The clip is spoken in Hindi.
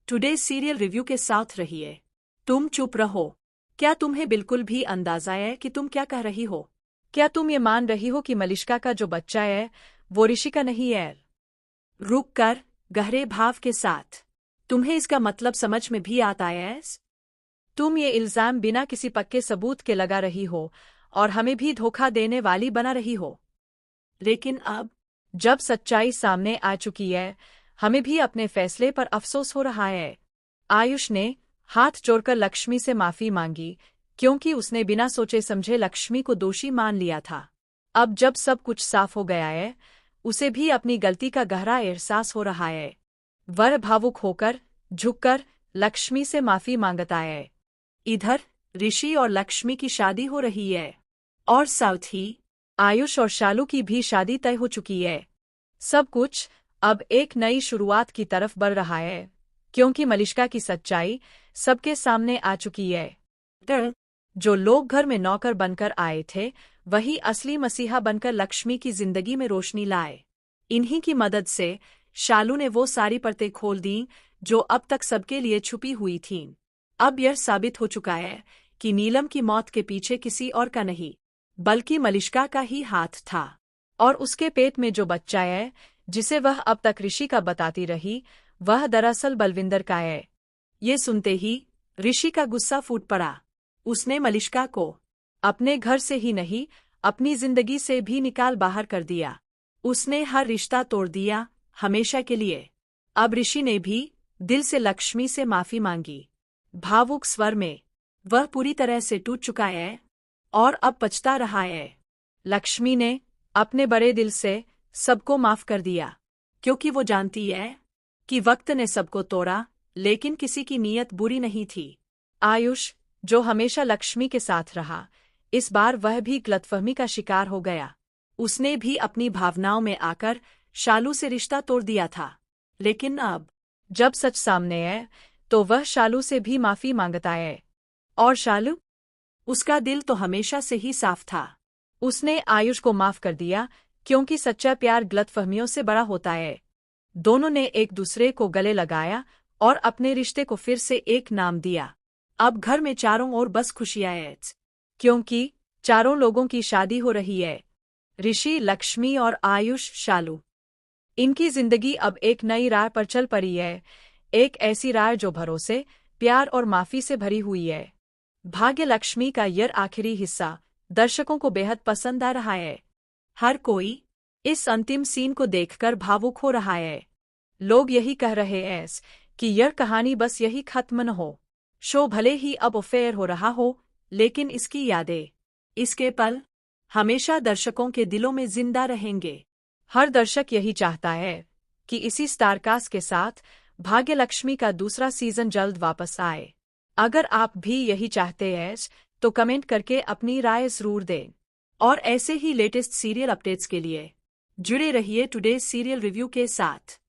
टुडे सीरियल रिव्यू के साथ रहिए। तुम चुप रहो। क्या तुम्हें बिल्कुल भी अंदाजा है कि तुम क्या कह रही हो? क्या तुम ये मान रही हो कि मलिष्का का जो बच्चा है वो ऋषि का नहीं है? रुक कर, गहरे भाव के साथ। तुम्हें इसका मतलब समझ में भी आता है? तुम ये इल्जाम बिना किसी पक्के सबूत के लगा रही हो और हमें भी धोखा देने वाली बना रही हो। लेकिन अब जब सच्चाई सामने आ चुकी है, हमें भी अपने फैसले पर अफसोस हो रहा है। आयुष ने हाथ जोड़कर लक्ष्मी से माफी मांगी, क्योंकि उसने बिना सोचे समझे लक्ष्मी को दोषी मान लिया था। अब जब सब कुछ साफ हो गया है, उसे भी अपनी गलती का गहरा एहसास हो रहा है। वह भावुक होकर, झुककर लक्ष्मी से माफी मांगता है। इधर ऋषि और लक्ष्मी की शादी हो रही है, और साथ ही आयुष और शालू की भी शादी तय हो चुकी है। सब कुछ अब एक नई शुरुआत की तरफ बढ़ रहा है, क्योंकि मलिष्का की सच्चाई सबके सामने आ चुकी है। जो लोग घर में नौकर बनकर आए थे, वही असली मसीहा बनकर लक्ष्मी की जिंदगी में रोशनी लाए। इन्हीं की मदद से शालू ने वो सारी परतें खोल दी जो अब तक सबके लिए छुपी हुई थीं। अब यह साबित हो चुका है कि नीलम की मौत के पीछे किसी और का नहीं, बल्कि मलिष्का का ही हाथ था। और उसके पेट में जो बच्चा है, जिसे वह अब तक ऋषि का बताती रही, वह दरअसल बलविंदर का है। ये सुनते ही ऋषि का गुस्सा फूट पड़ा। उसने मलिष्का को अपने घर से ही नहीं, अपनी जिंदगी से भी निकाल बाहर कर दिया। उसने हर रिश्ता तोड़ दिया, हमेशा के लिए। अब ऋषि ने भी दिल से लक्ष्मी से माफी मांगी। भावुक स्वर में वह पूरी तरह से टूट चुका है और अब पछता रहा है। लक्ष्मी ने अपने बड़े दिल से सबको माफ कर दिया, क्योंकि वो जानती है कि वक्त ने सबको तोड़ा, लेकिन किसी की नीयत बुरी नहीं थी। आयुष, जो हमेशा लक्ष्मी के साथ रहा, इस बार वह भी गलतफहमी का शिकार हो गया। उसने भी अपनी भावनाओं में आकर शालू से रिश्ता तोड़ दिया था। लेकिन अब जब सच सामने है, तो वह शालू से भी माफी मांगता है। और शालू, उसका दिल तो हमेशा से ही साफ था। उसने आयुष को माफ कर दिया, क्योंकि सच्चा प्यार गलतफहमियों से बड़ा होता है। दोनों ने एक दूसरे को गले लगाया और अपने रिश्ते को फिर से एक नाम दिया। अब घर में चारों ओर बस खुशियां हैं, क्योंकि चारों लोगों की शादी हो रही है। ऋषि, लक्ष्मी और आयुष, शालू। इनकी जिंदगी अब एक नई राह पर चल पड़ी है, एक ऐसी राह जो भरोसे, प्यार और माफी से भरी हुई है। भाग्य लक्ष्मी का यह आखिरी हिस्सा दर्शकों को बेहद पसंद आ रहा है। हर कोई इस अंतिम सीन को देखकर भावुक हो रहा है। लोग यही कह रहे हैं कि यह कहानी बस यही खत्म न हो। शो भले ही अब अफेयर हो रहा हो, लेकिन इसकी यादें, इसके पल हमेशा दर्शकों के दिलों में जिंदा रहेंगे। हर दर्शक यही चाहता है कि इसी स्टारकास्ट के साथ भाग्यलक्ष्मी का दूसरा सीजन जल्द वापस आए। अगर आप भी यही चाहते हैं, तो कमेंट करके अपनी राय जरूर दें। और ऐसे ही लेटेस्ट सीरियल अपडेट्स के लिए जुड़े रहिए टुडे सीरियल रिव्यू के साथ।